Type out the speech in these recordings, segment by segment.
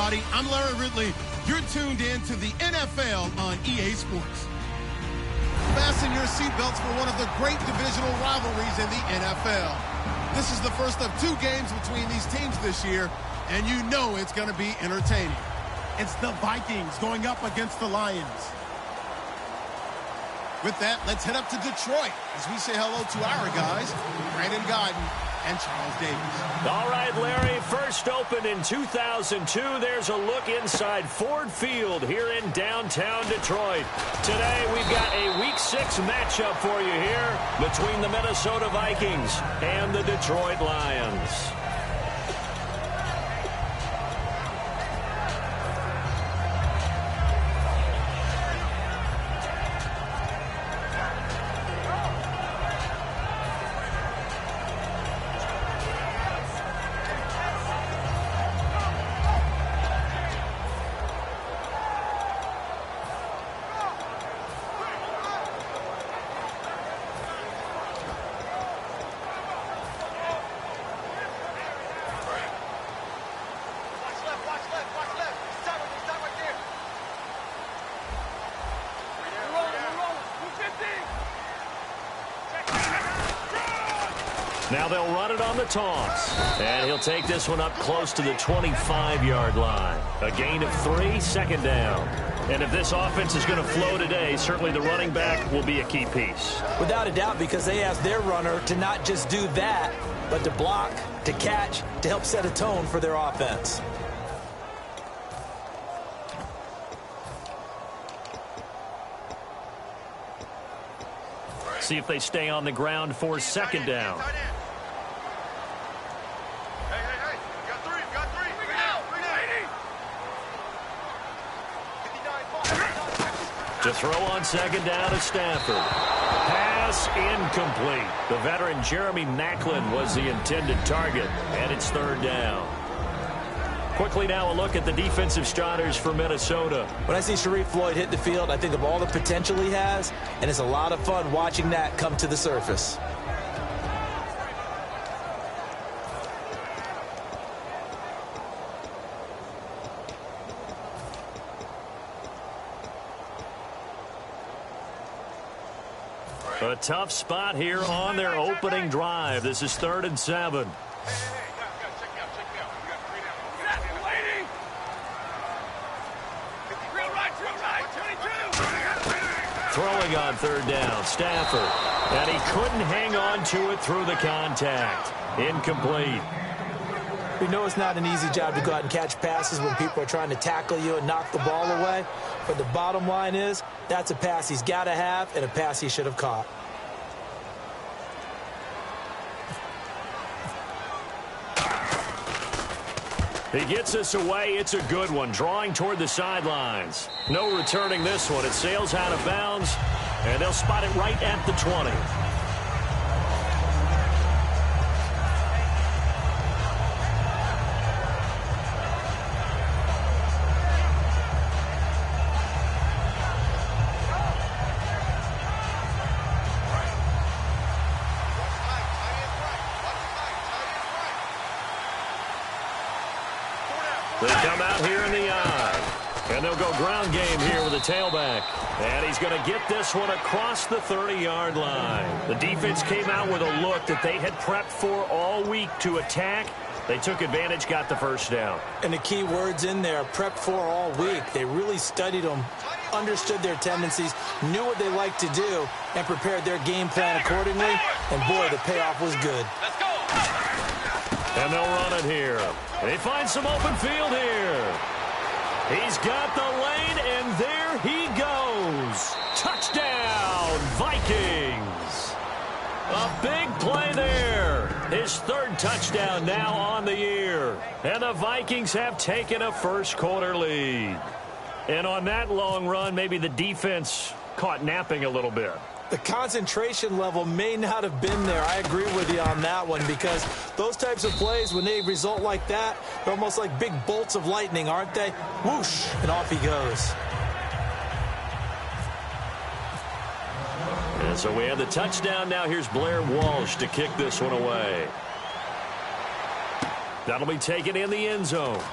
everybody. I'm Larry Ridley. You're tuned in to the NFL on EA Sports. Fasten your seatbelts for one of the great divisional rivalries in the NFL. This is the first of 2 games between these teams this year, and you know it's going to be entertaining. It's the Vikings going up against the Lions. With that, let's head up to Detroit as we say hello to our guys, Brandon Godden and Charles Davis. All right, Larry, first opened in 2002. There's a look inside Ford Field here in downtown Detroit. Today, we've got a Week 6 matchup for you here between the Minnesota Vikings and the Detroit Lions. Now they'll run it on the toss. And he'll take this one up close to the 25-yard line. A gain of 3, second down. And if this offense is going to flow today, certainly the running back will be a key piece. Without a doubt, because they asked their runner to not just do that, but to block, to catch, to help set a tone for their offense. See if they stay on the ground for second down. To throw on second down is Stafford. Pass incomplete. The veteran Jeremy Maclin was the intended target, and it's third down. Quickly now a look at the defensive starters for Minnesota. When I see Sharif Floyd hit the field, I think of all the potential he has, and it's a lot of fun watching that come to the surface. A tough spot here on their opening drive. This is 3rd and 7. Throwing on 3rd down, Stafford. And he couldn't hang on to it through the contact. Incomplete. We know it's not an easy job to go out and catch passes when people are trying to tackle you and knock the ball away. But the bottom line is, that's a pass he's got to have and a pass he should have caught. He gets us away. It's a good one. Drawing toward the sidelines. No returning this one. It sails out of bounds, and they'll spot it right at the 20. They come out here in the eye. And they'll go ground game here with a tailback. And he's going to get this one across the 30-yard line. The defense came out with a look that they had prepped for all week to attack. They took advantage, got the first down. And the key words in there, prepped for all week. They really studied them, understood their tendencies, knew what they liked to do, and prepared their game plan accordingly. And, boy, the payoff was good. Let's go. And they'll run it here. They find some open field here. He's got the lane, and there he goes. Touchdown, Vikings. A big play there. His 3rd touchdown now on the year. And the Vikings have taken a first-quarter lead. And on that long run, maybe the defense caught napping a little bit. The concentration level may not have been there. I agree with you on that one, because those types of plays, when they result like that, they're almost like big bolts of lightning, aren't they? Whoosh, and off he goes. And so we have the touchdown. Now here's Blair Walsh to kick this one away. That'll be taken in the end zone.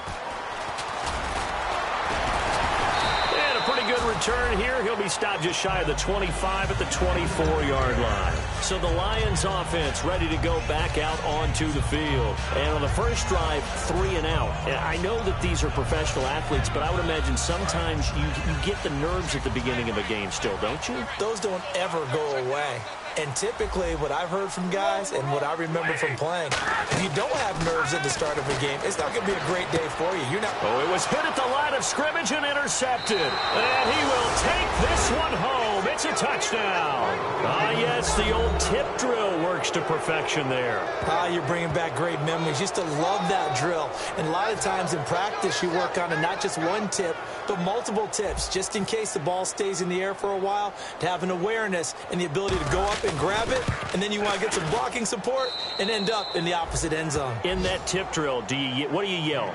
return here. He'll be stopped just shy of the 25 at the 24-yard line. So the Lions offense ready to go back out onto the field. And on the first drive, 3 and out. And I know that these are professional athletes, but I would imagine sometimes you get the nerves at the beginning of a game still, don't you? Those don't ever go away. And typically, what I've heard from guys and what I remember from playing, if you don't have nerves at the start of a game, it's not going to be a great day for you. You're not. Oh, it was hit at the line of scrimmage and intercepted. And he will take this one home. It's a touchdown. Ah, yes, the old tip drill works to perfection there. Ah, you're bringing back great memories. Used to love that drill. And a lot of times in practice, you work on not just one tip, but multiple tips, just in case the ball stays in the air for a while, to have an awareness and the ability to go up and grab it, and then you want to get some blocking support and end up in the opposite end zone. In that tip drill, what do you yell?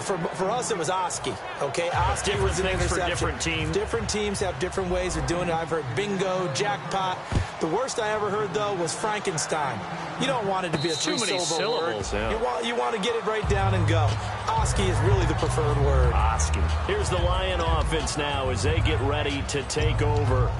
For us, it was Oski, okay? Oski was an interception. For different teams. Different teams have different ways of doing it. I've heard bingo, jackpot. The worst I ever heard, though, was Frankenstein. You don't want it to be a three-syllable word. Yeah. You want to get it right down and go. Oski is really the preferred word. Oski. Here's the Lion offense now as they get ready to take over.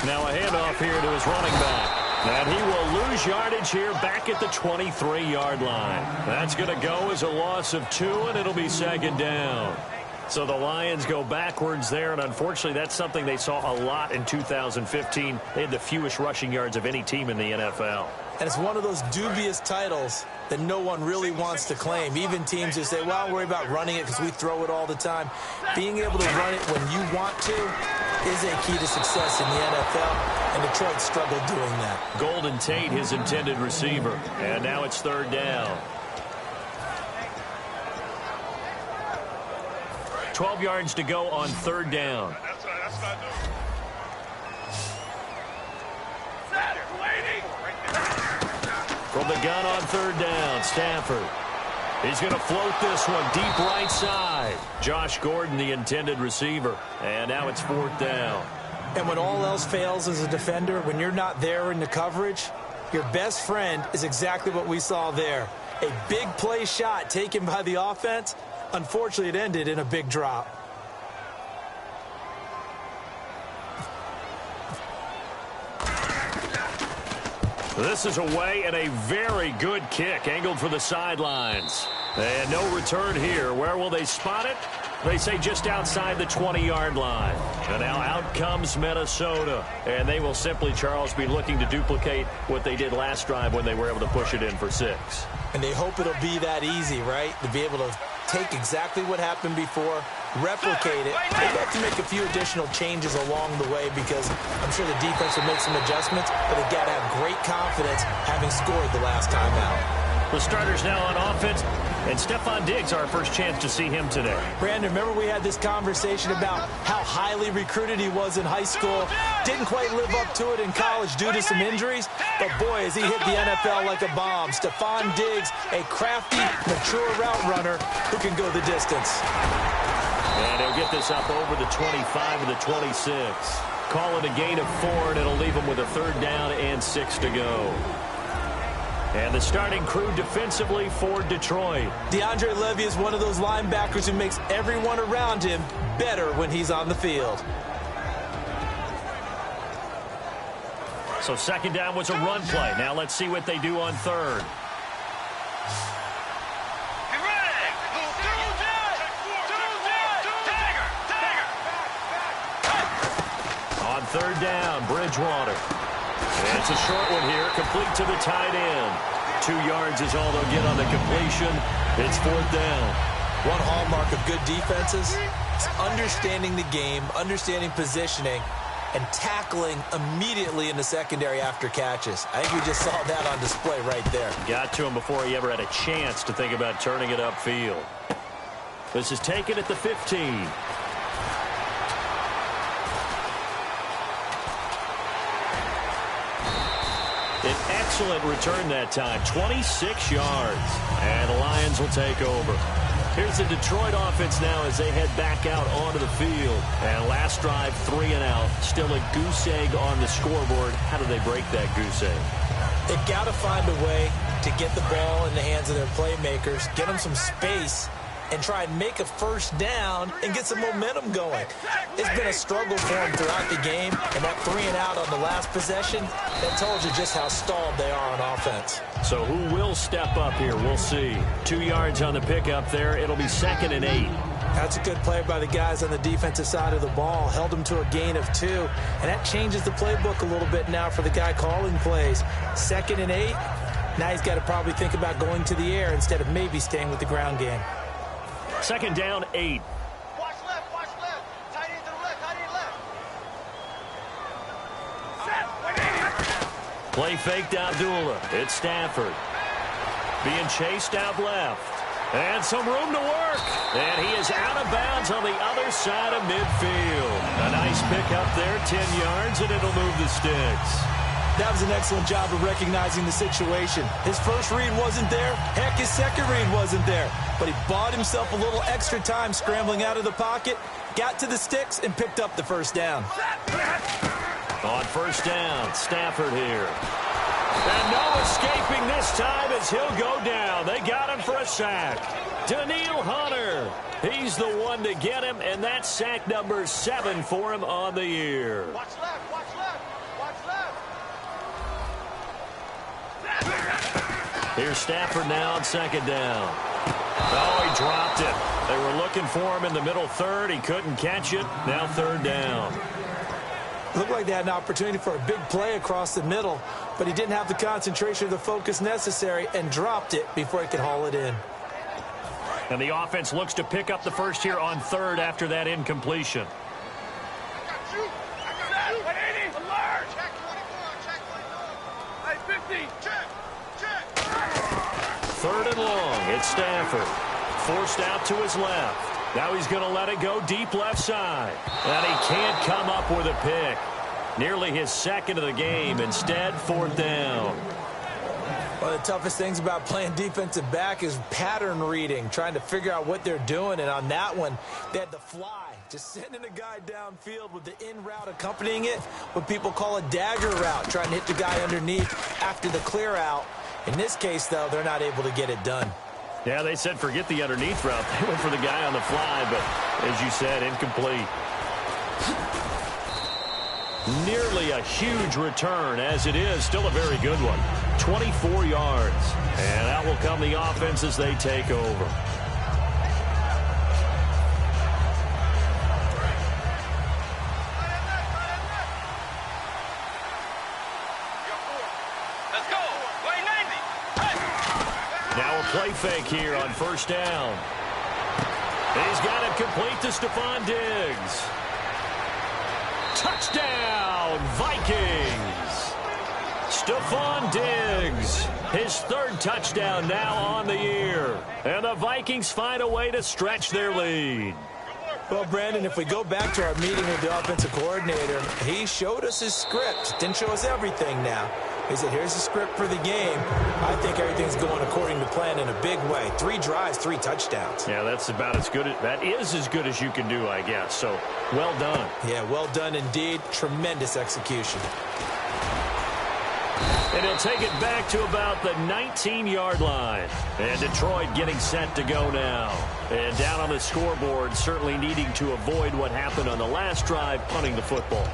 Now a handoff here to his running back. And he will lose yardage here back at the 23-yard line. That's going to go as a loss of 2, and it'll be second down. So the Lions go backwards there, and unfortunately that's something they saw a lot in 2015. They had the fewest rushing yards of any team in the NFL. And it's one of those dubious titles that no one really wants to claim. Even teams who say, well, I'll worry about running it because we throw it all the time. Being able to run it when you want to is a key to success in the NFL, and Detroit struggled doing that. Golden Tate, his intended receiver. And now it's third down. 12 yards to go on third down. That's what I do. From the gun on third down, Stafford. He's going to float this one deep right side. Josh Gordon, the intended receiver. And now it's fourth down. And when all else fails as a defender, when you're not there in the coverage, your best friend is exactly what we saw there. A big play shot taken by the offense. Unfortunately, it ended in a big drop. This is away and a very good kick angled for the sidelines. And no return here. Where will they spot it? They say just outside the 20-yard line. And now out comes Minnesota. And they will simply, Charles, be looking to duplicate what they did last drive when they were able to push it in for 6. And they hope it'll be that easy, right? To be able to take exactly what happened before, replicate it. They have to make a few additional changes along the way because I'm sure the defense will make some adjustments, but they've got to have great confidence having scored the last time out. The starters now on offense, and Stephon Diggs, our first chance to see him today. Brandon, remember we had this conversation about how highly recruited he was in high school. Didn't quite live up to it in college due to some injuries, but boy, has he hit the NFL like a bomb. Stephon Diggs, a crafty, mature route runner who can go the distance. And he'll get this up over the 25 and the 26. Call it a gain of 4, and it'll leave him with a third down and 6 to go. And the starting crew defensively for Detroit. DeAndre Levy is one of those linebackers who makes everyone around him better when he's on the field. So second down was a run play. Now let's see what they do on third. On third down, Bridgewater. And it's a short one here, complete to the tight end. 2 yards is all they'll get on the completion. It's fourth down. One hallmark of good defenses is understanding the game, understanding positioning, and tackling immediately in the secondary after catches. I think we just saw that on display right there. Got to him before he ever had a chance to think about turning it upfield. This is taken at the 15. An excellent return that time, 26 yards. And the Lions will take over. Here's the Detroit offense now as they head back out onto the field. And last drive, 3 and out. Still a goose egg on the scoreboard. How do they break that goose egg? They've got to find a way to get the ball in the hands of their playmakers, get them some space, and try and make a first down and get some momentum going. It's been a struggle for them throughout the game, and that 3 and out on the last possession, that told you just how stalled they are on offense. So who will step up here? We'll see. 2 yards on the pickup there. It'll be 2nd and 8. That's a good play by the guys on the defensive side of the ball. Held them to a gain of 2, and that changes the playbook a little bit now for the guy calling plays. 2nd and 8. Now he's got to probably think about going to the air instead of maybe staying with the ground game. 2nd down, 8. Watch left, watch left. Tight end to the left, tight end left. Play fake to Abdullah. It's Stafford. Being chased out left. And some room to work. And he is out of bounds on the other side of midfield. A nice pickup there, 10 yards, and it'll move the sticks. That was an excellent job of recognizing the situation. His first read wasn't there. Heck, his second read wasn't there. But he bought himself a little extra time scrambling out of the pocket, got to the sticks, and picked up the first down. On first down, Stafford here. And no escaping this time as he'll go down. They got him for a sack. Daniil Hunter. He's the one to get him, and that's sack number 7 for him on the year. Watch left, watch left, watch left. Here's Stafford now on 2nd down. Oh, he dropped it. They were looking for him in the middle third. He couldn't catch it. Now 3rd down. Looked like they had an opportunity for a big play across the middle, but he didn't have the concentration or the focus necessary and dropped it before he could haul it in. And the offense looks to pick up the first here on 3rd after that incompletion. Third and long. It's Stafford. Forced out to his left. Now he's going to let it go deep left side. And he can't come up with a pick. Nearly his 2nd of the game. Instead, 4th down. One of the toughest things about playing defensive back is pattern reading, trying to figure out what they're doing. And on that one, they had the fly, just sending a guy downfield with the in route accompanying it, what people call a dagger route, trying to hit the guy underneath after the clear out. In this case, though, they're not able to get it done. Yeah, they said forget the underneath route. They went for the guy on the fly, but as you said, incomplete. Nearly a huge return, as it is still a very good one. 24 yards. And that will come the offense as they take over. Now a play fake here on first down. He's got it complete to Stephon Diggs. Touchdown, Vikings. Stephon Diggs, his 3rd touchdown now on the year. And the Vikings find a way to stretch their lead. Well, Brandon, if we go back to our meeting with the offensive coordinator, he showed us his script. Didn't show us everything now. He said, here's the script for the game. I think everything's going according to plan in a big way. 3 drives, 3 touchdowns. Yeah, that's about as good. That is as good as you can do, I guess. So, well done. Yeah, well done indeed. Tremendous execution. And he'll take it back to about the 19-yard line. And Detroit getting set to go now. And down on the scoreboard, certainly needing to avoid what happened on the last drive, punting the football.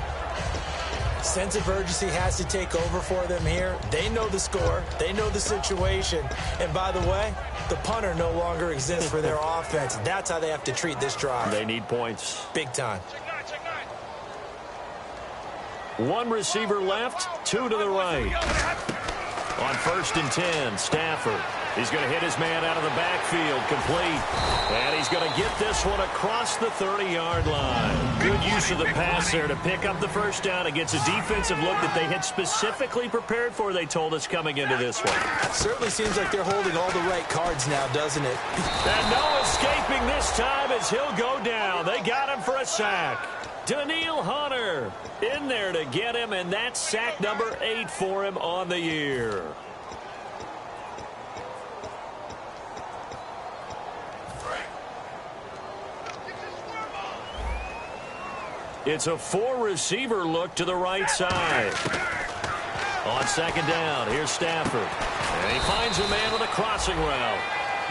Sense of urgency has to take over for them here. They know the score. They know the situation. And by the way, the punter no longer exists for their offense. That's how they have to treat this drive. They need points. Big time. 1 receiver left, 2 to the right. On 1st and 10, Stafford. He's going to hit his man out of the backfield, complete. And he's going to get this one across the 30-yard line. Good use of the pass there to pick up the first down against a defensive look that they had specifically prepared for, they told us, coming into this one. Certainly seems like they're holding all the right cards now, doesn't it? And no escaping this time as he'll go down. They got him for a sack. Daniil Hunter in there to get him, and that's sack number 8 for him on the year. It's a four-receiver look to the right side. On second down, here's Stafford. And he finds a man with a crossing route.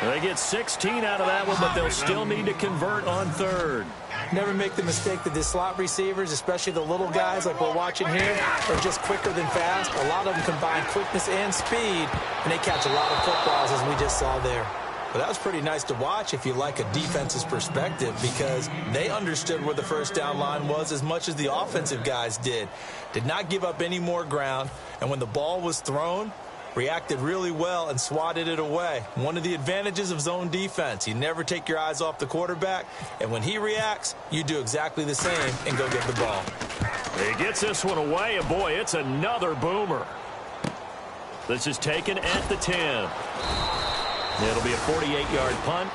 They get 16 out of that one, but they'll still need to convert on third. Never make the mistake that the slot receivers, especially the little guys like we're watching here, are just quicker than fast. A lot of them combine quickness and speed, and they catch a lot of footballs, as we just saw there. But that was pretty nice to watch if you like a defense's perspective, because they understood where the first down line was as much as the offensive guys did. Did not give up any more ground, and when the ball was thrown, reacted really well and swatted it away. One of the advantages of zone defense, you never take your eyes off the quarterback, and when he reacts, you do exactly the same and go get the ball. He gets this one away, and boy, it's another boomer. This is taken at the 10. It'll be a 48-yard punt.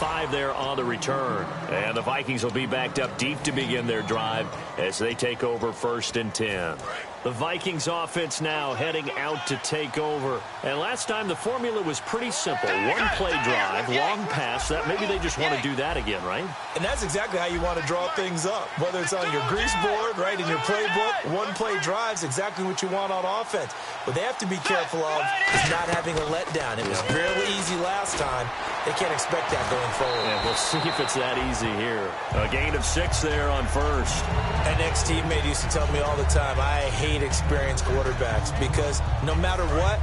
5 there on the return. And the Vikings will be backed up deep to begin their drive as they take over 1st and 10. The Vikings offense now heading out to take over. And last time the formula was pretty simple. One play drive, long pass. That maybe they just want to do that again, right? And that's exactly how you want to draw things up. Whether it's on your grease board, right, in your playbook, one play drive's exactly what you want on offense. What they have to be careful of is not having a letdown. It was fairly easy last time. They can't expect that going forward. Yeah, we'll see if it's that easy here. A gain of 6 there on first. An ex-teammate used to tell me all the time, I hate experienced quarterbacks because no matter what,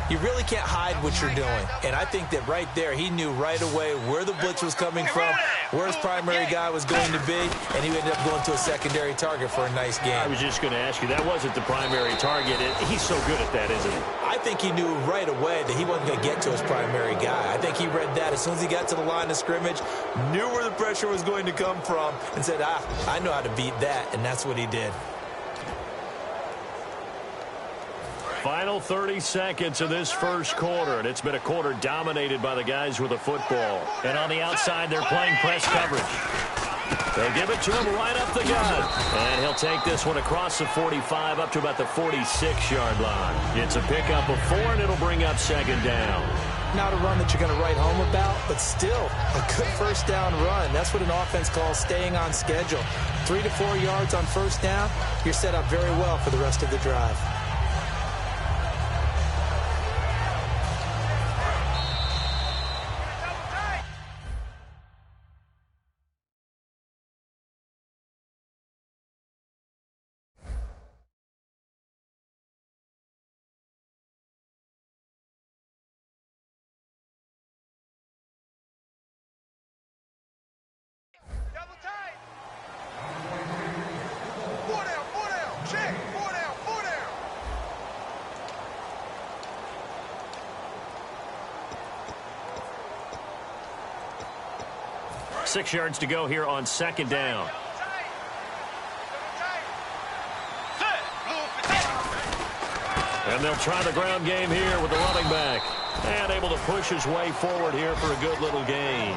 you really can't hide what you're doing. And I think that right there, he knew right away where the blitz was coming from, where his primary guy was going to be, and he ended up going to a secondary target for a nice game. I was just going to ask you, that wasn't the primary target. He's so good at that, isn't he? I think he knew right away that he wasn't going to get to his primary guy. I think he read that as soon as he got to the line of scrimmage, knew where the pressure was going to come from, and said, I know how to beat that, and that's what he did. Final 30 seconds of this first quarter, and it's been a quarter dominated by the guys with the football. And on the outside, they're playing press coverage. They'll give it to him right up the gut. And he'll take this one across the 45 up to about the 46-yard line. It's a pickup of 4, and it'll bring up second down. Not a run that you're going to write home about, but still a good first down run. That's what an offense calls staying on schedule. 3 to 4 yards on first down, you're set up very well for the rest of the drive. Check. 4 down. 6 yards to go here on second down. And they'll try the ground game here with the running back. And able to push his way forward here for a good little gain.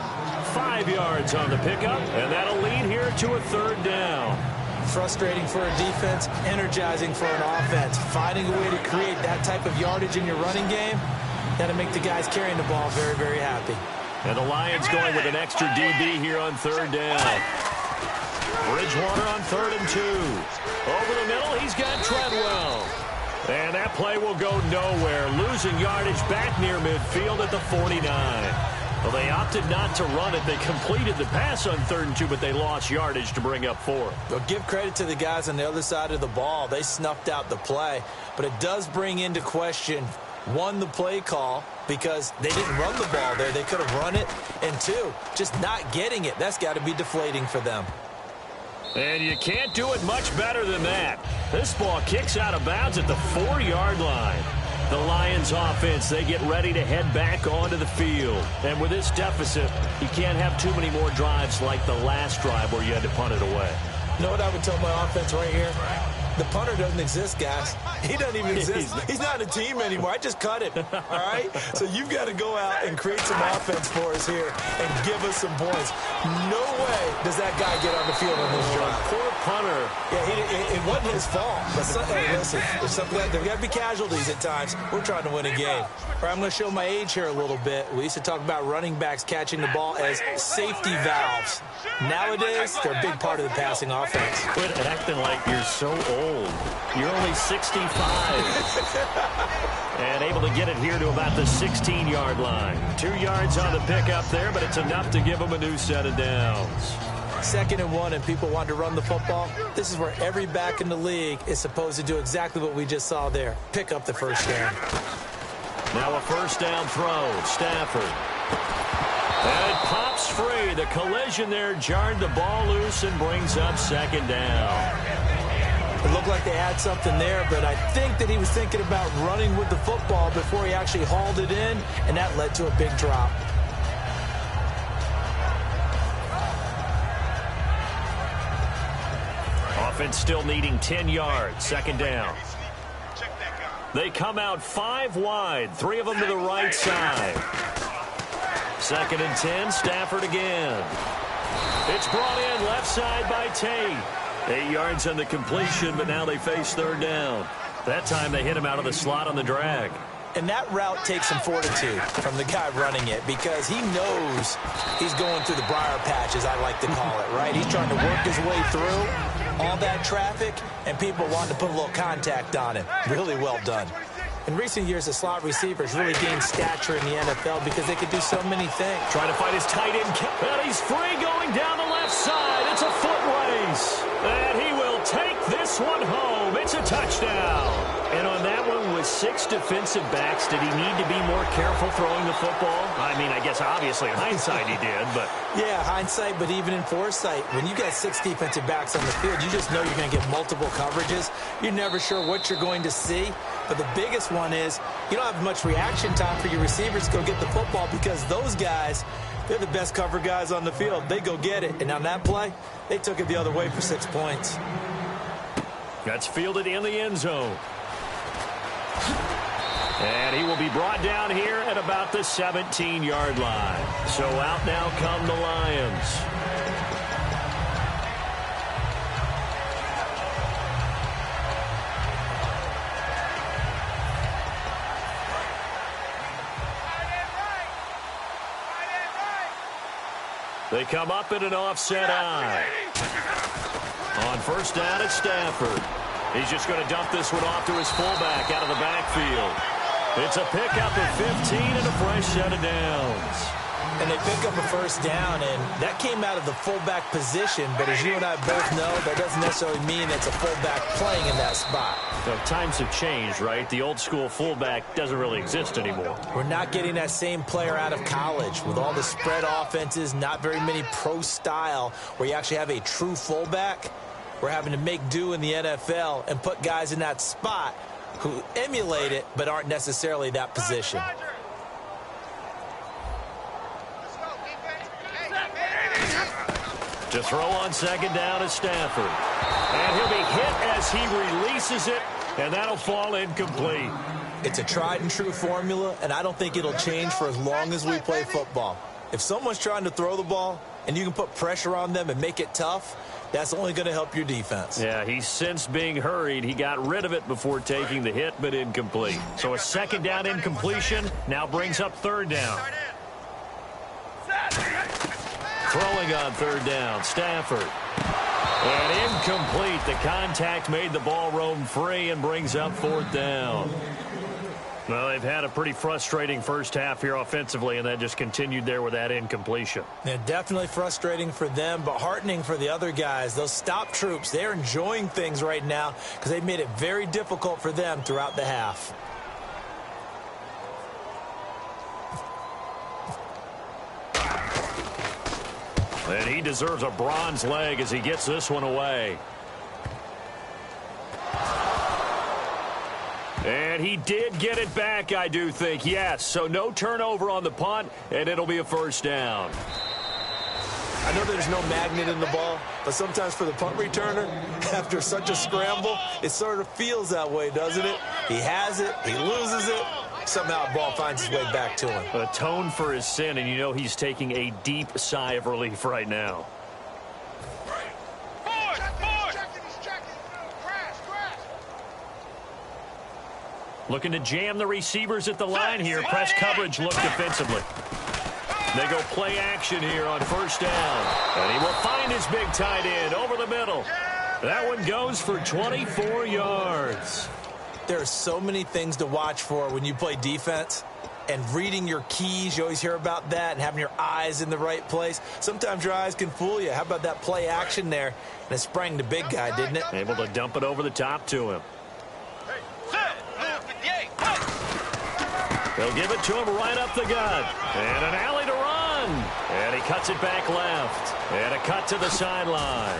5 yards on the pickup, and that'll lead here to a third down. Frustrating for a defense, energizing for an offense. Finding a way to create that type of yardage in your running game, that'll make the guys carrying the ball very, very happy. And the Lions going with an extra DB here on third down. Bridgewater on 3rd and 2. Over the middle, he's got Treadwell. And that play will go nowhere. Losing yardage back near midfield at the 49. Well, they opted not to run it. They completed the pass on 3rd and 2, but they lost yardage to bring up 4. Well, give credit to the guys on the other side of the ball. They snuffed out the play. But it does bring into question, 1, the play call, because they didn't run the ball there. They could have run it. And 2, just not getting it. That's got to be deflating for them. And you can't do it much better than that. This ball kicks out of bounds at the 4-yard line. The Lions offense, they get ready to head back onto the field. And with this deficit, you can't have too many more drives like the last drive where you had to punt it away. You know what I would tell my offense right here? The punter doesn't exist, guys. He doesn't even exist. He's not a team anymore. I just cut it, all right? So you've got to go out and create some offense for us here and give us some points. No way does that guy get on the field on this drive. Poor punter. Yeah, it wasn't his fault. But hey, listen, there got to be casualties at times. We're trying to win a game. All right, I'm going to show my age here a little bit. We used to talk about running backs catching the ball as safety valves. Nowadays, they're a big part of the passing offense. Quit acting like you're so old. You're only 65. And able to get it here to about the 16-yard line. 2 yards on the pickup there, but it's enough to give them a new set of downs. 2nd and 1, and people want to run the football. This is where every back in the league is supposed to do exactly what we just saw there. Pick up the first down. Now a first down throw. Stafford. And it pops free. The collision there jarred the ball loose and brings up 2nd down. It looked like they had something there, but I think that he was thinking about running with the football before he actually hauled it in, and that led to a big drop. Offense still needing 10 yards. 2nd down. They come out 5 wide. 3 of them to the right side. 2nd and 10. Stafford again. It's brought in left side by Tate. 8 yards on the completion, but now they face 3rd down. That time they hit him out of the slot on the drag. And that route takes some fortitude from the guy running it because he knows he's going through the briar patch, as I like to call it, right? He's trying to work his way through all that traffic, and people want to put a little contact on him. Really well done. In recent years, the slot receivers really gained stature in the NFL because they could do so many things. Trying to fight his tight end. And he's free going down the left side. It's a foot race. And he will take this one home. It's a touchdown. And on that one, with 6 defensive backs, did he need to be more careful throwing the football? I mean, I guess obviously in hindsight he did, but... Yeah, hindsight, but even in foresight, when you got 6 defensive backs on the field, you just know you're going to get multiple coverages. You're never sure what you're going to see. But the biggest one is you don't have much reaction time for your receivers to go get the football because those guys, they're the best cover guys on the field. They go get it. And on that play, they took it the other way for 6 points. That's fielded in the end zone. And he will be brought down here at about the 17-yard line. So out now come the Lions. They come up in an offset eye. On first down, it's Stafford. He's just going to dump this one off to his fullback out of the backfield. It's a pickup of 15 and a fresh set of downs. And they pick up a first down, and that came out of the fullback position. But as you and I both know, that doesn't necessarily mean it's a fullback playing in that spot. So times have changed, right? The old school fullback doesn't really exist anymore. We're not getting that same player out of college with all the spread offenses, not very many pro style where you actually have a true fullback. We're having to make do in the NFL and put guys in that spot who emulate it but aren't necessarily that position. To throw on second down is Stafford. And he'll be hit as he releases it, and that'll fall incomplete. It's a tried and true formula, and I don't think it'll change for as long as we play football. If someone's trying to throw the ball and you can put pressure on them and make it tough, that's only going to help your defense. Yeah, he's sensed being hurried. He got rid of it before taking the hit, but incomplete. So a second down incompletion now brings up third down. Throwing on third down, Stafford. And incomplete. The contact made the ball roam free and brings up fourth down. Well, they've had a pretty frustrating first half here offensively, and that just continued there with that incompletion. Yeah, definitely frustrating for them, but heartening for the other guys. Those stop troops, they're enjoying things right now because they've made it very difficult for them throughout the half. And he deserves a bronze leg as he gets this one away. And he did get it back, I do think, yes. So no turnover on the punt, and it'll be a first down. I know there's no magnet in the ball, but sometimes for the punt returner, after such a scramble, it sort of feels that way, doesn't it? He has it, he loses it, somehow the ball finds its way back to him. Atone for his sin, and you know he's taking a deep sigh of relief right now. Looking to jam the receivers at the line here. Press coverage look defensively. They go play action here on first down. And he will find his big tight end over the middle. That one goes for 24 yards. There are so many things to watch for when you play defense. And reading your keys, you always hear about that, and having your eyes in the right place. Sometimes your eyes can fool you. How about that play action there? And it sprang the big guy, didn't it? Able to dump it over the top to him. They'll give it to him right up the gut. And an alley to run. And he cuts it back left. And a cut to the sideline.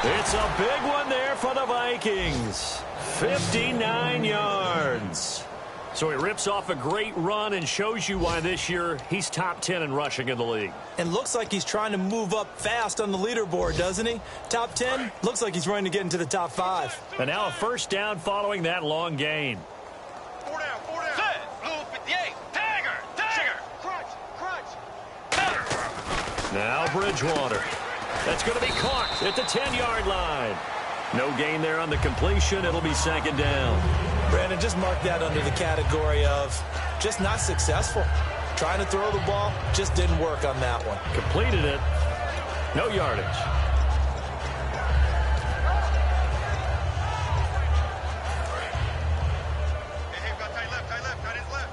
It's a big one there for the Vikings. 59 yards. So he rips off a great run and shows you why this year he's top 10 in rushing in the league. And looks like he's trying to move up fast on the leaderboard, doesn't he? Top 10, looks like he's running to get into the top 5. And now a first down following that long gain. 4 down, 4 down. Blue 58. Tiger. Crunch. Now Bridgewater. That's going to be caught at the 10-yard line. No gain there on the completion. It'll be second down. Brandon, just mark that under the category of just not successful. Trying to throw the ball, just didn't work on that one. Completed it. No yardage. Hey, got tight left, tight his left.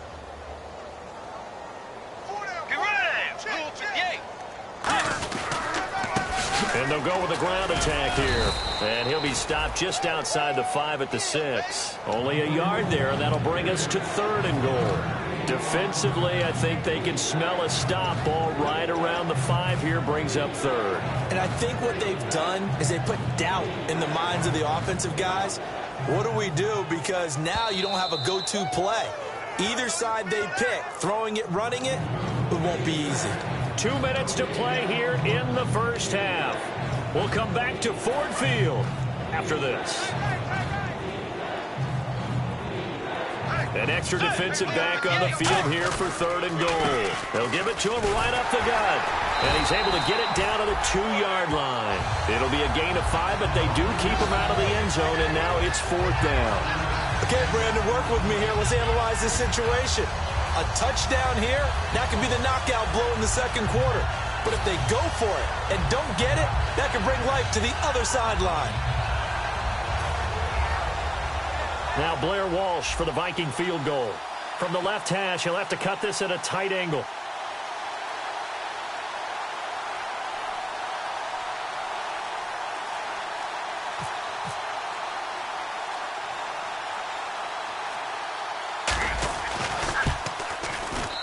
4 down. Get ready. Blue 58. And they'll go with a ground attack here. And he'll be stopped just outside the 5 at the 6. Only a yard there, and that'll bring us to 3rd and goal. Defensively, I think they can smell a stop. Ball right around the 5 here brings up 3rd. And I think what they've done is they put doubt in the minds of the offensive guys. What do we do? Because now you don't have a go-to play. Either side they pick, throwing it, running it, it won't be easy. 2 minutes to play here in the first half. We'll come back to Ford Field after this. An extra defensive back on the field here for 3rd and goal. They'll give it to him right up the gut. And he's able to get it down to the 2-yard line. It'll be a gain of 5, but they do keep him out of the end zone, and now it's 4th down. Okay, Brandon, work with me here. Let's analyze this situation. A touchdown here, that could be the knockout blow in the second quarter. But if they go for it and don't get it, that could bring life to the other sideline. Now Blair Walsh for the Viking field goal. From the left hash, he'll have to cut this at a tight angle.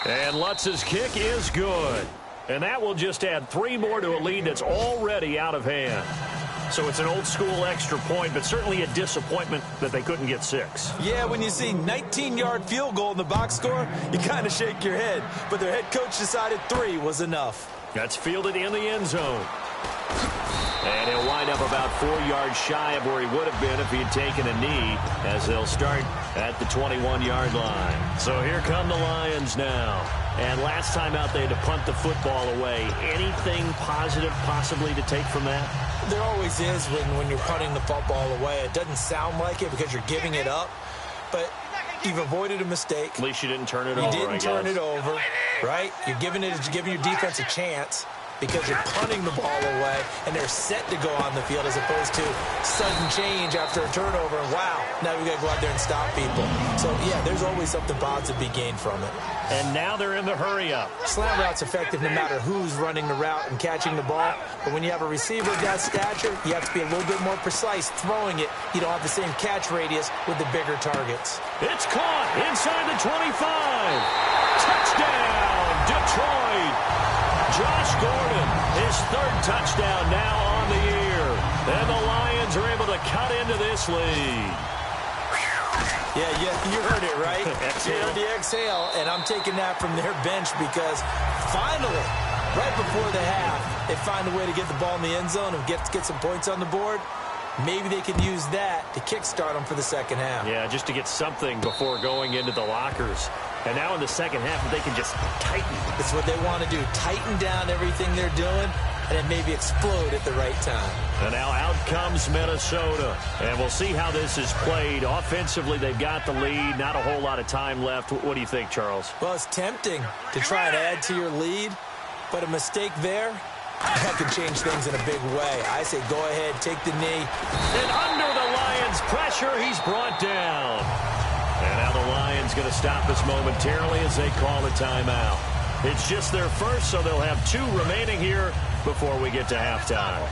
And Lutz's kick is good. And that will just add 3 more to a lead that's already out of hand. So it's an old-school extra point, but certainly a disappointment that they couldn't get 6. Yeah, when you see 19-yard field goal in the box score, you kind of shake your head. But their head coach decided 3 was enough. That's fielded in the end zone. And he'll wind up about 4 yards shy of where he would have been if he had taken a knee, as they'll start at the 21-yard line. So here come the Lions now. And last time out, they had to punt the football away. Anything positive possibly to take from that? There always is when you're punting the football away. It doesn't sound like it because you're giving it up, but you've avoided a mistake. At least you didn't turn it over, You didn't turn it over, right? You're giving your defense a chance because you're punting the ball away, and they're set to go on the field as opposed to sudden change after a turnover. And wow, now we got to go out there and stop people. So, yeah, there's always something positive to be gained from it. And now they're in the hurry-up. Slant route's effective no matter who's running the route and catching the ball. But when you have a receiver of that stature, you have to be a little bit more precise throwing it. You don't have the same catch radius with the bigger targets. It's caught inside the 25. Touchdown, Detroit. Josh Gordon, his 3rd touchdown now on the year. And the Lions are able to cut into this lead. Yeah, you heard it, right? Exhale. You heard the exhale, and I'm taking that from their bench because finally, right before the half, they find a way to get the ball in the end zone and get some points on the board. Maybe they can use that to kickstart them for the second half. Yeah, just to get something before going into the lockers. And now in the second half, they can just tighten. It's what they want to do. Tighten down everything they're doing. and then maybe explode at the right time. And now out comes Minnesota. And we'll see how this is played. Offensively, they've got the lead. Not a whole lot of time left. What do you think, Charles? Well, it's tempting to try and add to your lead, but a mistake there, that can change things in a big way. I say go ahead, take the knee. And under the Lions' pressure, he's brought down. And now the Lions going to stop us momentarily as they call a timeout. It's just their first, so they'll have 2 remaining here before we get to halftime.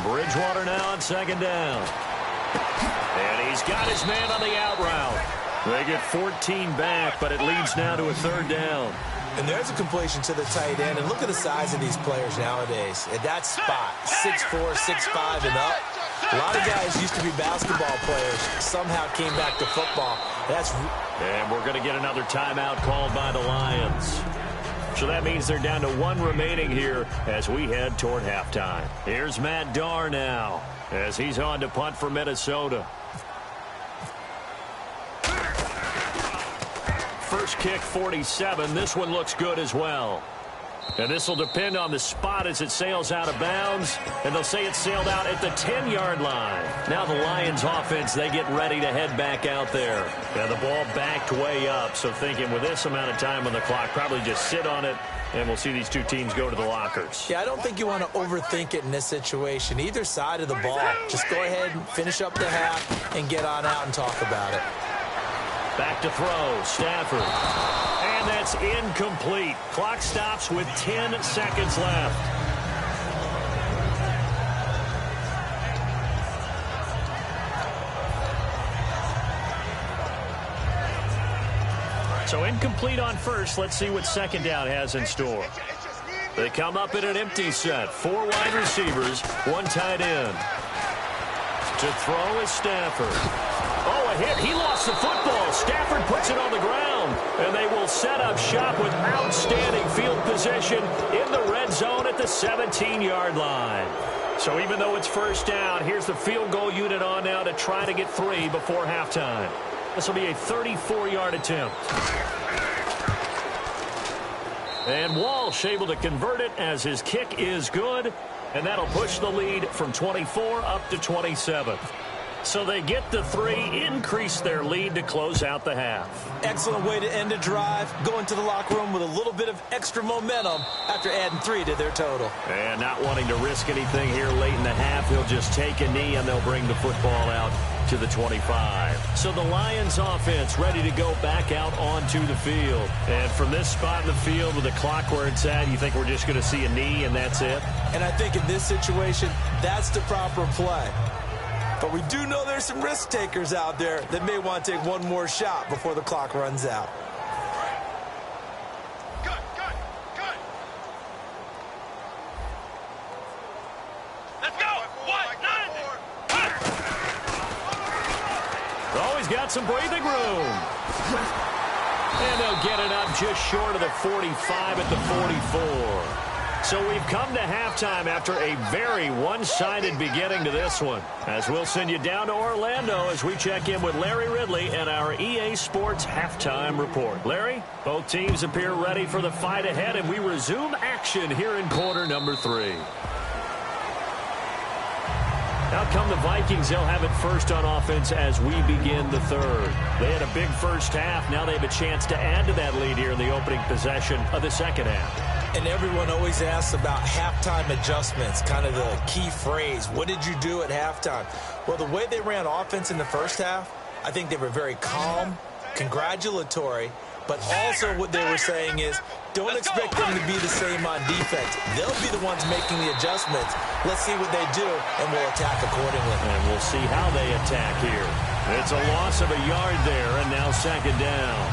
Bridgewater now on second down. And he's got his man on the out route. They get 14 back, but it leads now to a 3rd down. And there's a completion to the tight end. And look at the size of these players nowadays. At that spot, 6'4", 6'5", and up. A lot of guys used to be basketball players, somehow came back to football. And we're going to get another timeout called by the Lions. So that means they're down to 1 remaining here as we head toward halftime. Here's Matt Darr now as he's on to punt for Minnesota. First kick, 47. This one looks good as well. And this will depend on the spot as it sails out of bounds. And they'll say it sailed out at the 10-yard line. Now the Lions offense, they get ready to head back out there. And the ball backed way up. So thinking with this amount of time on the clock, probably just sit on it. And we'll see these 2 teams go to the lockers. Yeah, I don't think you want to overthink it in this situation. Either side of the ball. Just go ahead and finish up the half and get on out and talk about it. Back to throw, Stafford. And that's incomplete. Clock stops with 10 seconds left. So incomplete on first. Let's see what second down has in store. They come up in an empty set. 4 wide receivers, 1 tight end. To throw is Stafford. Oh, a hit. He lost the football. Stafford puts it on the ground. And they will set up shop with outstanding field position in the red zone at the 17-yard line. So even though it's first down, here's the field goal unit on now to try to get 3 before halftime. This will be a 34-yard attempt. And Walsh able to convert it as his kick is good. And that'll push the lead from 24 up to 27. So they get the 3, increase their lead to close out the half. Excellent way to end a drive. Go into the locker room with a little bit of extra momentum after adding 3 to their total. And not wanting to risk anything here late in the half, he'll just take a knee and they'll bring the football out to the 25. So the Lions offense ready to go back out onto the field. And from this spot in the field with the clock where it's at, you think we're just going to see a knee and that's it? And I think in this situation, that's the proper play. But we do know there's some risk takers out there that may want to take one more shot before the clock runs out. Good. Let's go. 1-9. Oh, he's got some breathing room. And they'll get it up just short of the 45 at the 44. So we've come to halftime after a very one-sided beginning to this one. As we'll send you down to Orlando as we check in with Larry Ridley and our EA Sports Halftime Report. Larry, both teams appear ready for the fight ahead, and we resume action here in quarter number 3. Out come the Vikings. They'll have it first on offense as we begin the 3rd. They had a big first half. Now they have a chance to add to that lead here in the opening possession of the second half. And everyone always asks about halftime adjustments, kind of the key phrase. What did you do at halftime? Well, the way they ran offense in the first half, I think they were very calm, congratulatory, but also what they were saying is don't expect them to be the same on defense. They'll be the ones making the adjustments. Let's see what they do, and we'll attack accordingly. And we'll see how they attack here. It's a loss of a yard there, and now second down.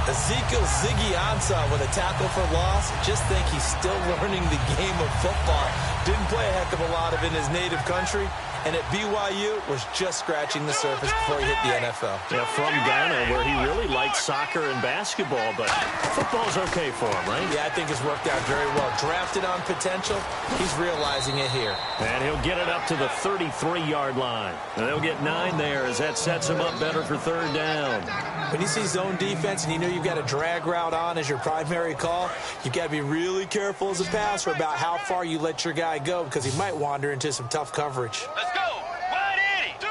Ezekiel Ziggy Ansah with a tackle for loss. Just think he's still learning the game of football. Didn't play a heck of a lot of it in his native country. and at BYU was just scratching the surface before he hit the NFL. Yeah, from Ghana, where he really liked soccer and basketball, but football's okay for him, right? Yeah, I think it's worked out very well. Drafted on potential, he's realizing it here. And he'll get it up to the 33-yard line. And they'll get 9 there as that sets him up better for 3rd down. When you see zone defense and you know you've got a drag route on as your primary call, you've got to be really careful as a passer about how far you let your guy go because he might wander into some tough coverage. Let's go. Wide 80.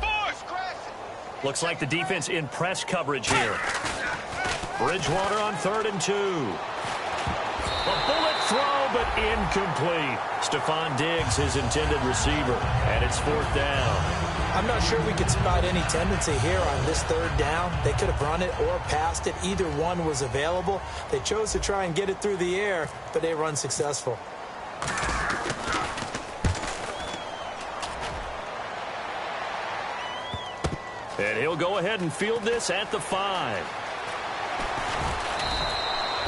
Force. Looks like the defense in press coverage here. Bridgewater on 3rd and 2. A bullet throw, but incomplete. Stephon Diggs, his intended receiver, and it's 4th down. I'm not sure we could spot any tendency here on this 3rd down. They could have run it or passed it. Either one was available. They chose to try and get it through the air, but they were unsuccessful. And he'll go ahead and field this at the 5.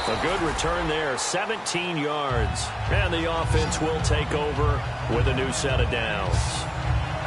A good return there, 17 yards. And the offense will take over with a new set of downs.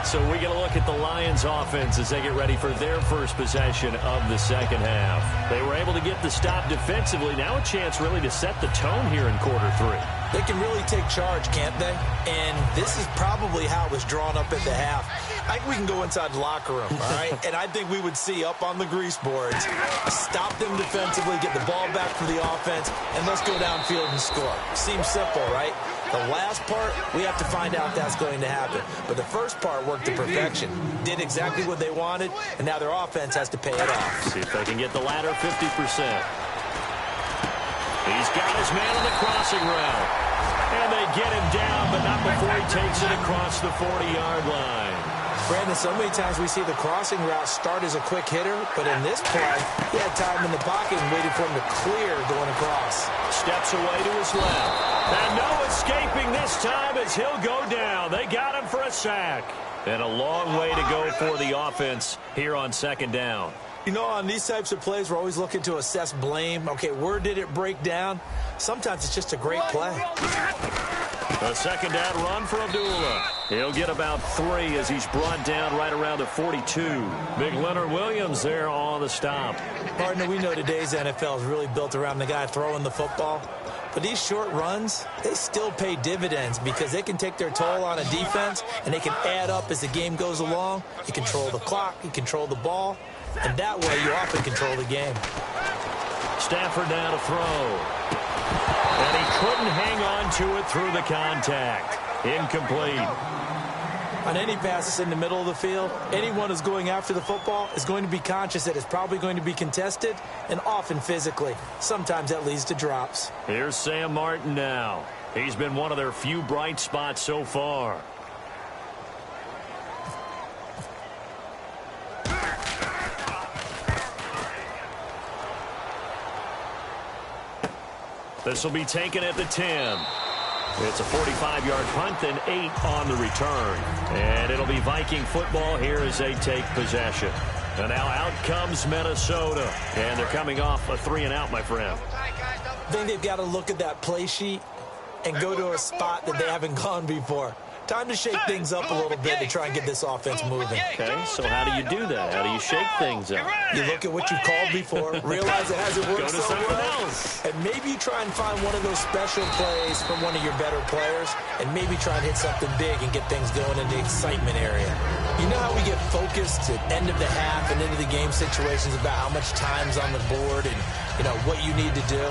So we get a look at the Lions offense as they get ready for their first possession of the second half. They were able to get the stop defensively. Now a chance really to set the tone here in quarter 3. They can really take charge, can't they? And this is probably how it was drawn up at the half. I think we can go inside the locker room, all right? And I think we would see up on the grease boards, stop them defensively, get the ball back for the offense, and let's go downfield and score. Seems simple, right? The last part, we have to find out if that's going to happen. But the first part worked to perfection. Did exactly what they wanted, and now their offense has to pay it off. See if they can get the latter 50%. He's got his man on the crossing route. And they get him down, but not before he takes it across the 40-yard line. Brandon, so many times we see the crossing route start as a quick hitter, but in this play, he had time in the pocket and waited for him to clear going across. Steps away to his left. And no escaping this time as he'll go down. They got him for a sack. And a long way to go for the offense here on 2nd down. You know, on these types of plays, we're always looking to assess blame. Okay, where did it break down? Sometimes it's just a great play. A 2nd down run for Abdullah. He'll get about 3 as he's brought down right around the 42. Big Leonard Williams there on the stop. Partner, we know today's NFL is really built around the guy throwing the football. But these short runs, they still pay dividends because they can take their toll on a defense and they can add up as the game goes along. You control the clock, you control the ball, and that way you often control the game. Stafford now to throw. And he couldn't hang on to it through the contact. Incomplete. On any passes in the middle of the field, anyone who's going after the football is going to be conscious that it's probably going to be contested and often physically. Sometimes that leads to drops. Here's Sam Martin now. He's been one of their few bright spots so far. This will be taken at the 10. It's a 45-yard punt and 8 on the return. And it'll be Viking football here as they take possession. And now out comes Minnesota. And they're coming off a 3-and-out, my friend. I think they've got to look at that play sheet and go to a spot that they haven't gone before. Time to shake things up a little bit to try and get this offense moving. Okay, so how do you do that? How do you shake things up? You look at what you called before, realize it hasn't worked Go to so something well, else. and maybe you try and find one of those special plays from one of your better players, and maybe try and hit something big and get things going in the excitement area. You know how we get focused at end of the half and into the game situations about how much time's on the board and, you know, what you need to do?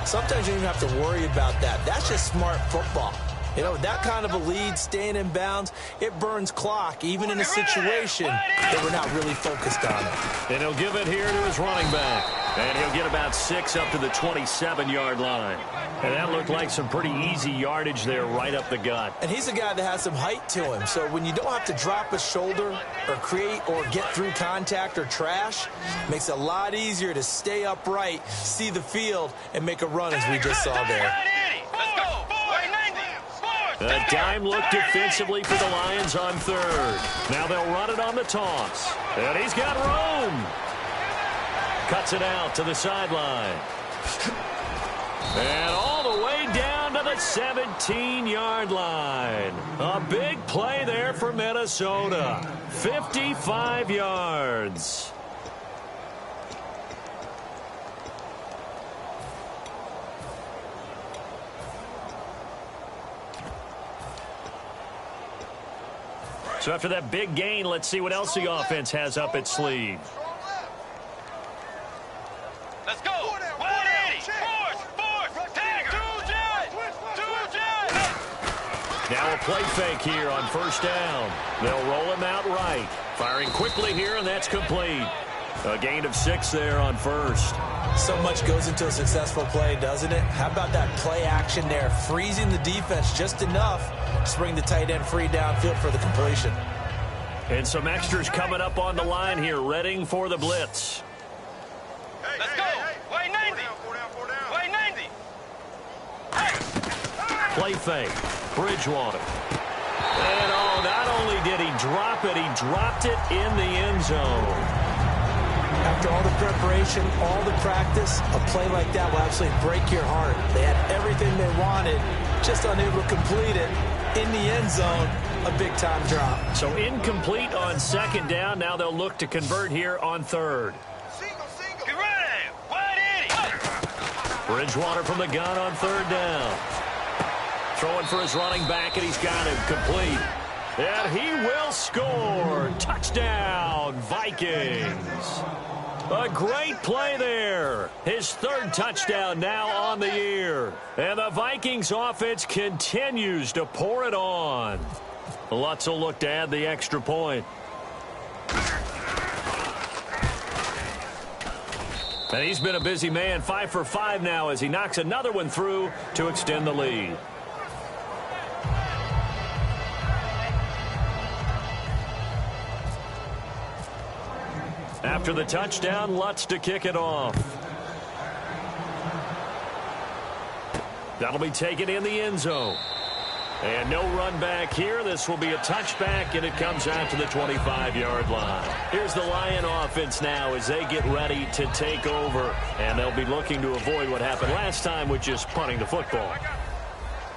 Sometimes you don't even have to worry about that. That's just smart football. You know, that kind of a lead, staying in bounds, it burns clock, even in a situation that we're not really focused on it. And he'll give it here to his running back. And he'll get about 6 up to the 27-yard line. And that looked like some pretty easy yardage there right up the gut. And he's a guy that has some height to him. So when you don't have to drop a shoulder or create or get through contact or trash, it makes it a lot easier to stay upright, see the field, and make a run as we just saw there. Let's go. A dime look defensively for the Lions on 3rd. Now they'll run it on the toss. And he's got room. Cuts it out to the sideline. And all the way down to the 17-yard line. A big play there for Minnesota. 55 yards. So after that big gain, let's see what else the offense has up its sleeve. Let's go. 180. Force. Tiger. Now a play fake here on first down. They'll roll him out right. Firing quickly here, and that's complete. A gain of 6 there on first. So much goes into a successful play, doesn't it? How about that play action there? Freezing the defense just enough to bring the tight end free downfield for the completion. And some extras coming up on the line here, readying for the blitz. Let's go. Wait 90. Wait 90. Play fake. Bridgewater. And not only did he drop it, he dropped it in the end zone. After all the preparation, all the practice, a play like that will absolutely break your heart. They had everything they wanted, just unable to complete it. In the end zone, a big-time drop. So incomplete on second down. Now they'll look to convert here on third. Get ready. 180. Bridgewater from the gun on third down. Throwing for his running back, and he's got him complete. And he will score. Touchdown, Vikings. A great play there. His third touchdown now on the year. And the Vikings offense continues to pour it on. Lutz will look to add the extra point. And he's been a busy man, 5 for 5 now as he knocks another one through to extend the lead. After the touchdown, Lutz to kick it off. That'll be taken in the end zone. And no run back here. This will be a touchback, and it comes out to the 25-yard line. Here's the Lion offense now as they get ready to take over. And they'll be looking to avoid what happened last time, which is punting the football.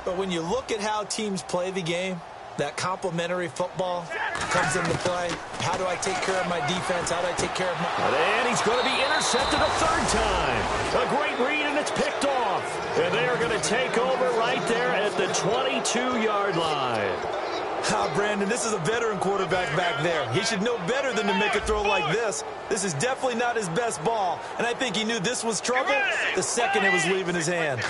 But when you look at how teams play the game, that complementary football comes into play. How do I take care of my defense? How do I take care of my... And he's going to be intercepted a third time. A great read, and it's picked off. And they are going to take over right there at the 22-yard line. Brandon, this is a veteran quarterback back there. He should know better than to make a throw like this. This is definitely not his best ball. And I think he knew this was trouble the second it was leaving his hand.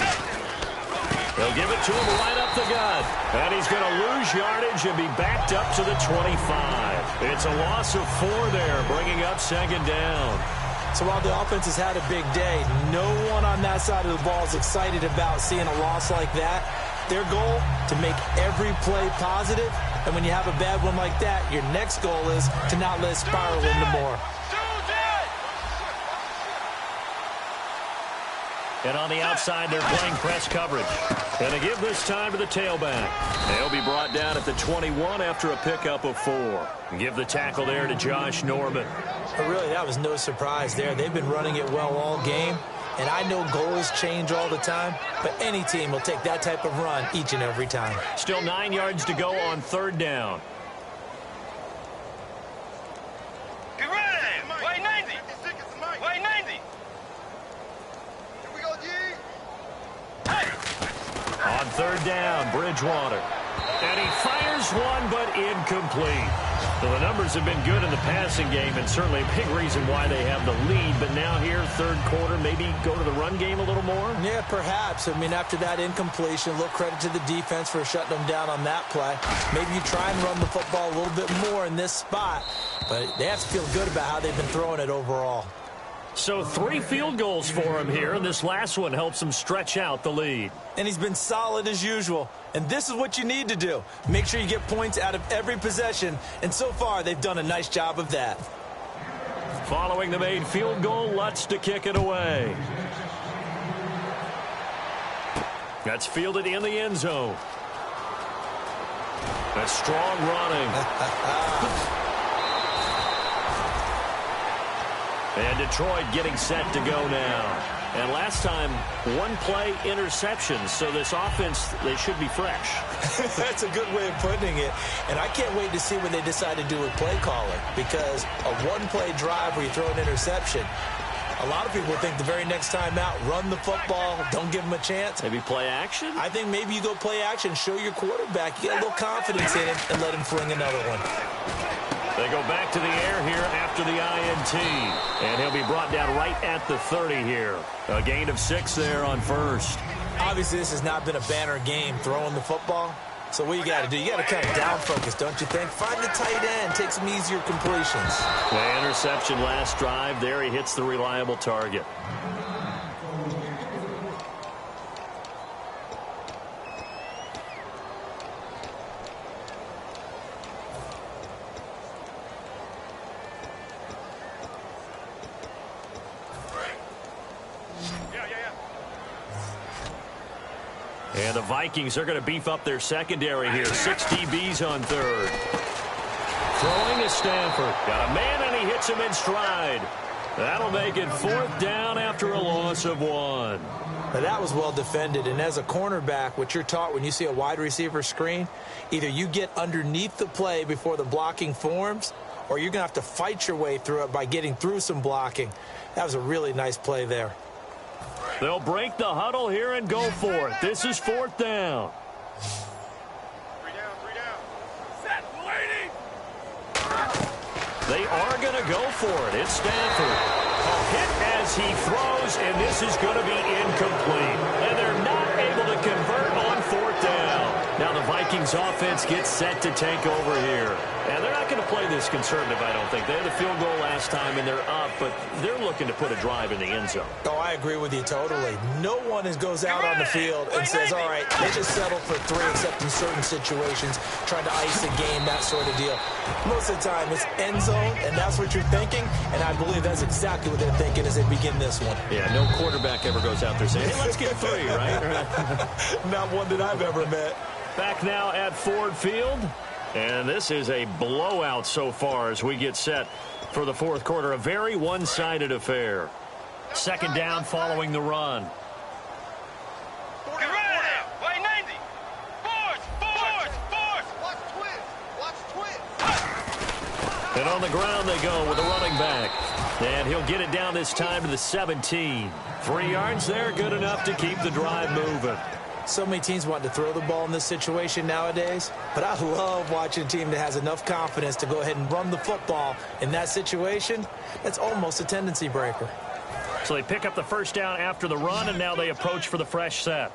They'll give it to him right up the gut. And he's going to lose yardage and be backed up to the 25. It's a loss of 4 there, bringing up second down. So while the offense has had a big day, no one on that side of the ball is excited about seeing a loss like that. Their goal, to make every play positive. And when you have a bad one like that, your next goal is to not let it spiral into more. And on the outside, they're playing press coverage. And they give this time to the tailback. They'll be brought down at the 21 after a pickup of 4. Give the tackle there to Josh Norman. But really, that was no surprise there. They've been running it well all game. And I know goals change all the time, but any team will take that type of run each and every time. Still 9 yards to go on third down. Get ready. Wait 90. Wait 90. On third down, Bridgewater. And he fires one, but incomplete. Well, the numbers have been good in the passing game, and certainly a big reason why they have the lead. But now here, third quarter, maybe go to the run game a little more? Yeah, perhaps. I mean, after that incompletion, a little credit to the defense for shutting them down on that play. Maybe you try and run the football a little bit more in this spot. But they have to feel good about how they've been throwing it overall. So 3 field goals for him here, and this last one helps him stretch out the lead. And he's been solid as usual. And this is what you need to do. Make sure you get points out of every possession. And so far, they've done a nice job of that. Following the made field goal, Lutz to kick it away. That's fielded in the end zone. That's strong running. And Detroit getting set to go now. And last time, one-play interceptions. So this offense, they should be fresh. That's a good way of putting it. And I can't wait to see what they decide to do with play calling, because a one-play drive where you throw an interception, a lot of people think the very next time out, run the football, don't give them a chance. Maybe play action? I think maybe you go play action, show your quarterback, you get a little confidence in him, and let him fling another one. They go back to the air here after the INT. And he'll be brought down right at the 30 here. A gain of 6 there on first. Obviously, this has not been a banner game throwing the football. So what you got to do, you got to kind of down focus, don't you think? Find the tight end, take some easier completions. The interception last drive. There he hits the reliable target. And the Vikings are going to beef up their secondary here. 6 DBs on third. Throwing is Stanford. Got a man, and he hits him in stride. That'll make it 4th down after a loss of 1. Now that was well defended, and as a cornerback, what you're taught when you see a wide receiver screen, either you get underneath the play before the blocking forms, or you're going to have to fight your way through it by getting through some blocking. That was a really nice play there. They'll break the huddle here and go for it. This is 4th down. 3 down. Set, waiting. They are going to go for it. It's Stanford. A hit as he throws, and this is going to be incomplete. And they're not able to convert on 4th down. Now the Vikings offense gets set to take over here. And they're not going to play this conservative, I don't think. They had the field goal last time, and they're up, but they're looking to put a drive in the end zone. Oh, I agree with you totally. No one goes out on the field and says, all right, let's just settle for 3, except in certain situations, trying to ice a game, that sort of deal. Most of the time, it's end zone, and that's what you're thinking, and I believe that's exactly what they're thinking as they begin this one. Yeah, no quarterback ever goes out there saying, hey, let's get 3, right? Not one that I've ever met. Back now at Ford Field. And this is a blowout so far as we get set for the 4th quarter. A very one-sided affair. 2nd down following the run. Get ready now. Wait, 90. Force. Watch twist. And on the ground they go with a running back. And he'll get it down this time to the 17. 3 yards there, good enough to keep the drive moving. So many teams want to throw the ball in this situation nowadays, but I love watching a team that has enough confidence to go ahead and run the football in that situation. That's almost a tendency breaker. So they pick up the 1st down after the run, and now they approach for the fresh set.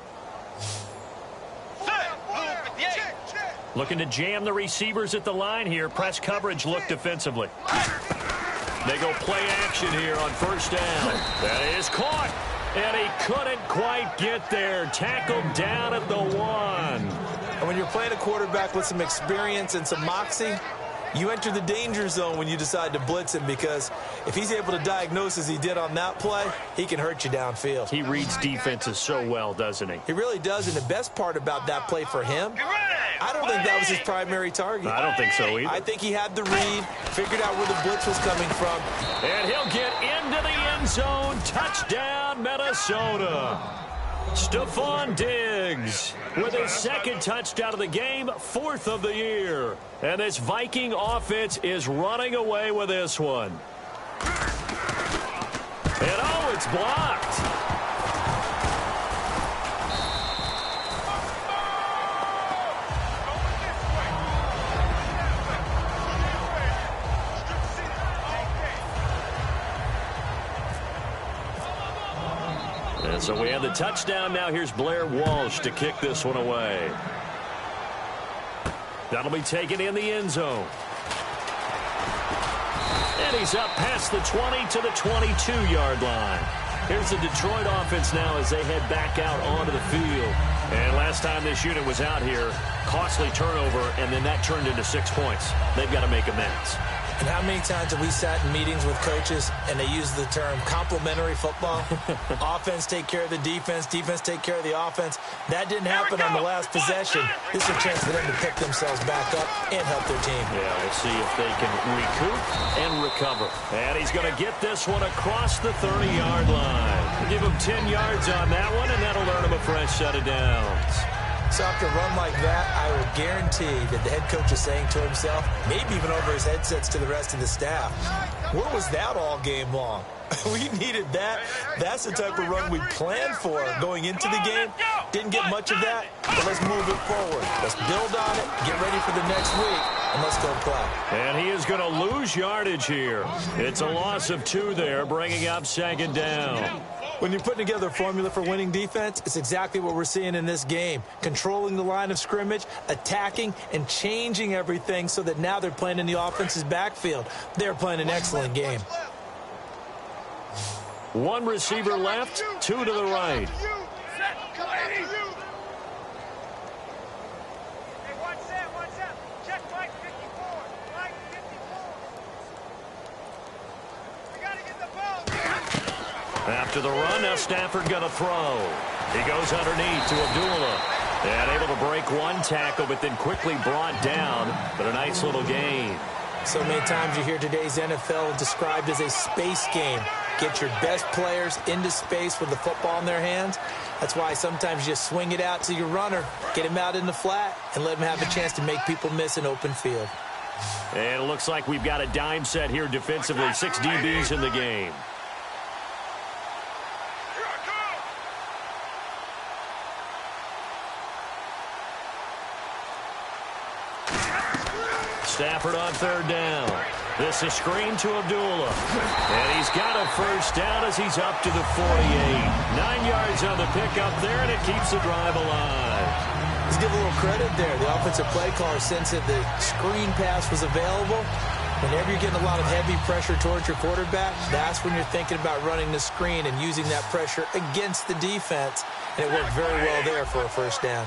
Looking to jam the receivers at the line here. Press coverage look defensively. They go play action here on 1st down. That is caught. And he couldn't quite get there. Tackled down at the 1. And when you're playing a quarterback with some experience and some moxie, you enter the danger zone when you decide to blitz him, because if he's able to diagnose as he did on that play, he can hurt you downfield. He reads defenses so well, doesn't he? He really does, and the best part about that play for him, I don't think that was his primary target. I don't think so either. I think he had the read, figured out where the blitz was coming from. And he'll get into the end zone. Touchdown, Minnesota. Stephon Diggs with his 2nd touchdown of the game, 4th of the year. And this Viking offense is running away with this one. And oh, it's blocked. And so we have the touchdown. Now here's Blair Walsh to kick this one away. That'll be taken in the end zone. And he's up past the 20 to the 22-yard line. Here's the Detroit offense now as they head back out onto the field. And last time this unit was out here, costly turnover, and then that turned into 6 points. They've got to make amends. And how many times have we sat in meetings with coaches and they use the term complementary football? Offense take care of the defense, defense take care of the offense. That didn't happen on the last possession. This is a chance for them to pick themselves back up and help their team. Yeah, we'll see if they can recoup and recover. And he's going to get this one across the 30-yard line. Give him 10 yards on that one, and that'll earn him a fresh set of downs. So after a run like that, I will guarantee that the head coach is saying to himself, maybe even over his headsets to the rest of the staff, where was that all game long? We needed that. That's the type of run we planned for going into the game. Didn't get much of that, but let's move it forward. Let's build on it, get ready for the next week, and let's go play. And he is going to lose yardage here. It's a loss of 2 there, bringing up 2nd down. When you're putting together a formula for winning defense, it's exactly what we're seeing in this game. Controlling the line of scrimmage, attacking, and changing everything so that now they're playing in the offense's backfield. They're playing an excellent game. 1 receiver left, 2 to the right. After the run, now Stafford going to throw. He goes underneath to Abdullah. And able to break 1 tackle, but then quickly brought down. But a nice little gain. So many times you hear today's NFL described as a space game. Get your best players into space with the football in their hands. That's why sometimes you just swing it out to your runner, get him out in the flat, and let him have a chance to make people miss an open field. And it looks like we've got a dime set here defensively. 6 DBs in the game. Stafford on 3rd down. This is screen to Abdullah. And he's got a first down as he's up to the 48. 9 yards on the pickup there, and it keeps the drive alive. Let's give a little credit there. The offensive play caller, since the screen pass was available, whenever you're getting a lot of heavy pressure towards your quarterback, that's when you're thinking about running the screen and using that pressure against the defense. And it worked very well there for a first down.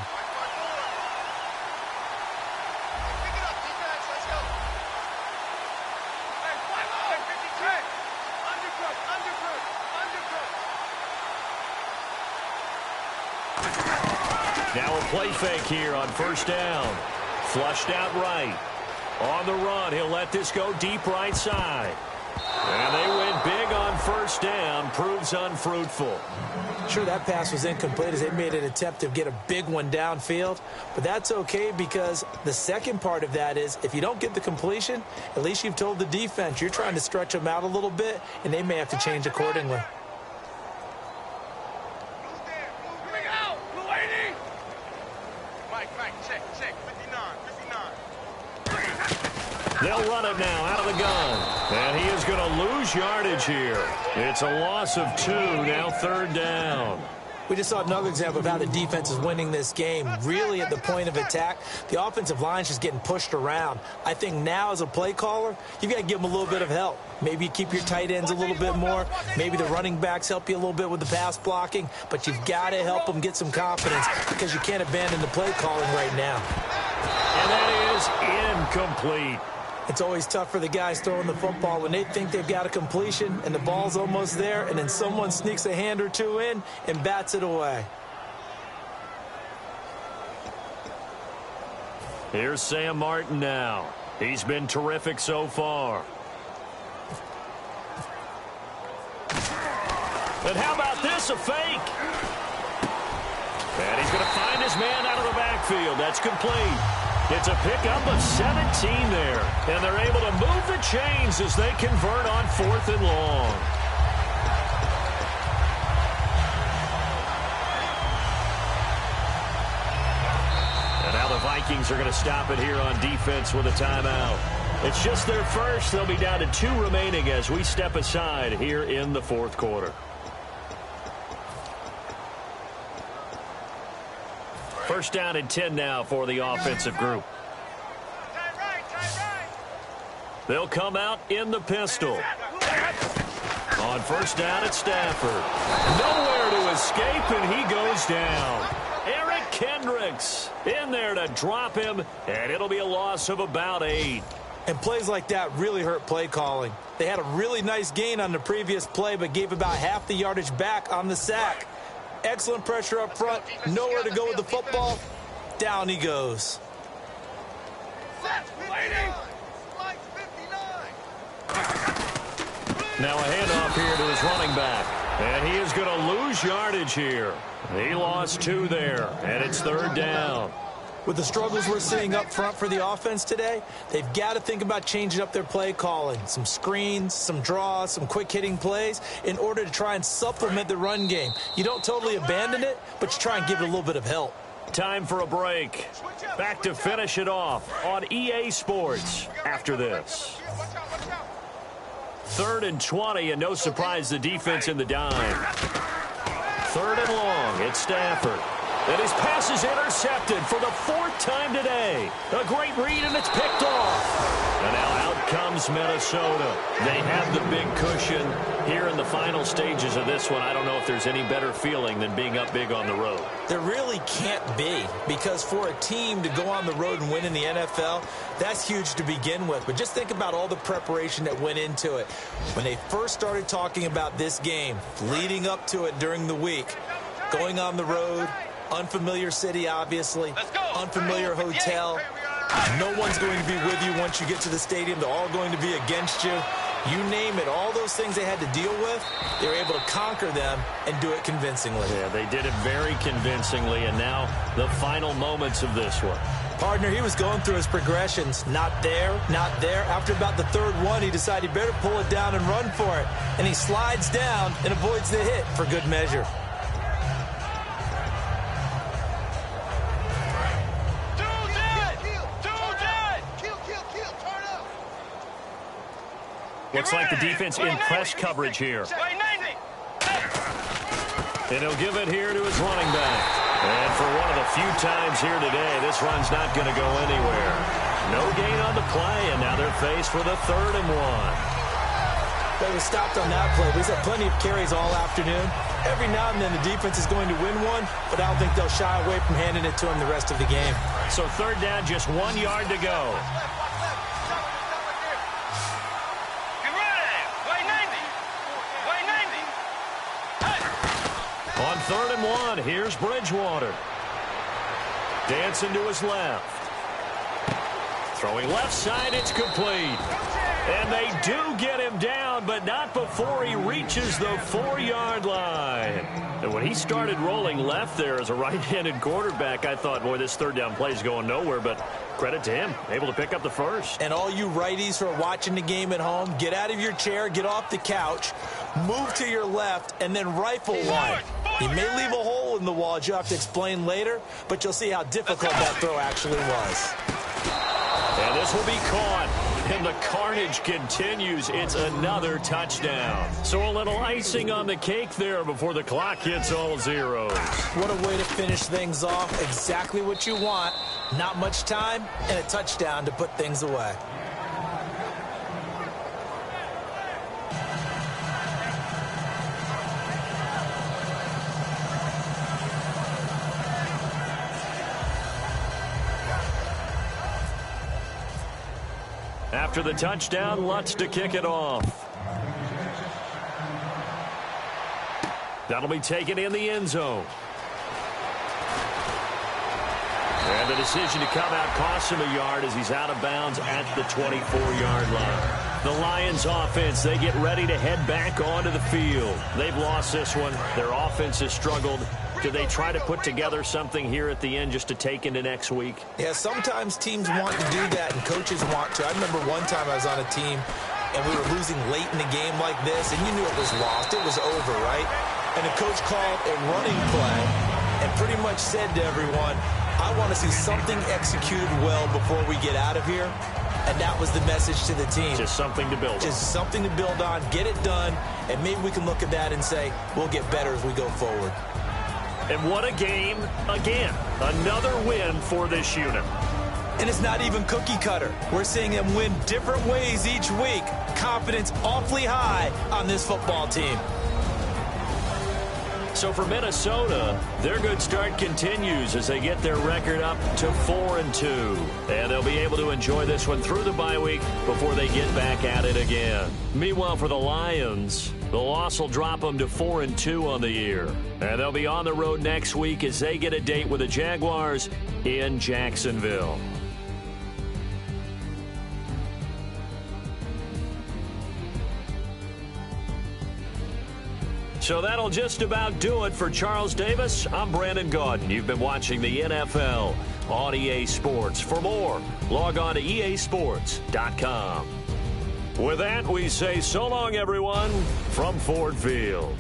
Now a play fake here on 1st down. Flushed out right. On the run, he'll let this go deep right side. And they went big on 1st down. Proves unfruitful. Sure, that pass was incomplete as they made an attempt to get a big one downfield. But that's okay because the second part of that is if you don't get the completion, at least you've told the defense you're trying to stretch them out a little bit, and they may have to change accordingly. They'll run it now out of the gun. And he is going to lose yardage here. It's a loss of 2, now 3rd down. We just saw another example of how the defense is winning this game. Really at the point of attack, the offensive line's just getting pushed around. I think now as a play caller, you've got to give them a little bit of help. Maybe you keep your tight ends a little bit more. Maybe the running backs help you a little bit with the pass blocking. But you've got to help them get some confidence because you can't abandon the play calling right now. And that is incomplete. It's always tough for the guys throwing the football when they think they've got a completion and the ball's almost there, and then someone sneaks a hand or two in and bats it away. Here's Sam Martin now. He's been terrific so far. And how about this, a fake? And he's going to find his man out of the backfield. That's complete. It's a pickup of 17 there. And they're able to move the chains as they convert on 4th and long. And now the Vikings are going to stop it here on defense with a timeout. It's just their first. They'll be down to 2 remaining as we step aside here in the 4th quarter. First down and 10 now for the offensive group. They'll come out in the pistol. On 1st down, it's Stafford. Nowhere to escape, and he goes down. Eric Kendricks in there to drop him, and it'll be a loss of about 8. And plays like that really hurt play calling. They had a really nice gain on the previous play, but gave about half the yardage back on the sack. Excellent pressure up front. Nowhere to go with the football. Down he goes. Now a handoff here to his running back. And he is going to lose yardage here. He lost 2 there, and it's 3rd down. With the struggles we're seeing up front for the offense today, they've got to think about changing up their play calling. Some screens, some draws, some quick-hitting plays in order to try and supplement the run game. You don't totally abandon it, but you try and give it a little bit of help. Time for a break. Back to finish it off on EA Sports after this. 3rd and 20, and no surprise, the defense in the dime. 3rd and long, it's Stafford. And his pass is intercepted for the 4th time today. A great read, and it's picked off. And now out comes Minnesota. They have the big cushion here in the final stages of this one. I don't know if there's any better feeling than being up big on the road. There really can't be, because for a team to go on the road and win in the NFL, that's huge to begin with. But just think about all the preparation that went into it. When they first started talking about this game, leading up to it during the week, going on the road, unfamiliar city, obviously, unfamiliar hotel. No one's going to be with you once you get to the stadium. They're all going to be against you. You name it, all those things they had to deal with, they were able to conquer them and do it convincingly. Yeah, they did it very convincingly, and now the final moments of this one. Partner, he was going through his progressions. Not there, not there. After about the 3rd one, he decided he better pull it down and run for it. And he slides down and avoids the hit for good measure. Looks like the defense in press coverage here. And he'll give it here to his running back. And for one of the few times here today, this run's not going to go anywhere. No gain on the play, and now they're faced with a 3rd and 1. They were stopped on that play. He's had plenty of carries all afternoon. Every now and then the defense is going to win one, but I don't think they'll shy away from handing it to him the rest of the game. So 3rd down, just 1 yard to go. On 3rd and 1, here's Bridgewater. Dancing to his left. Throwing left side, it's complete. And they do get him down, but not before he reaches the 4-yard line. And when he started rolling left there as a right-handed quarterback, I thought, boy, this 3rd down play is going nowhere, but credit to him, able to pick up the 1st. And all you righties who are watching the game at home, get out of your chair, get off the couch, move to your left, and then rifle one. He may leave a hole in the wall, as you have to explain later, but you'll see how difficult that throw actually was. And this will be caught. And the carnage continues. It's another touchdown. So a little icing on the cake there before the clock hits all zeros. What a way to finish things off. Exactly what you want. Not much time and a touchdown to put things away. After the touchdown, Lutz to kick it off. That'll be taken in the end zone. And the decision to come out costs him a yard as he's out of bounds at the 24-yard line. The Lions offense, they get ready to head back onto the field. They've lost this one. Their offense has struggled. Do they try to put together something here at the end just to take into next week? Yeah, sometimes teams want to do that and coaches want to. I remember one time I was on a team and we were losing late in the game like this, and you knew it was lost. It was over, right? And the coach called a running play and pretty much said to everyone, I want to see something executed well before we get out of here. And that was the message to the team. Just something to build on. Just something to build on, get it done, and maybe we can look at that and say, we'll get better as we go forward. And what a game. Again, another win for this unit. And it's not even cookie cutter. We're seeing them win different ways each week. Confidence awfully high on this football team. So for Minnesota, their good start continues as they get their record up to 4-2. And they'll be able to enjoy this one through the bye week before they get back at it again. Meanwhile, for the Lions, the loss will drop them to 4-2 on the year. And they'll be on the road next week as they get a date with the Jaguars in Jacksonville. So that'll just about do it for Charles Davis. I'm Brandon Gaudin. You've been watching the NFL on EA Sports. For more, log on to easports.com. With that, we say so long, everyone, from Ford Field.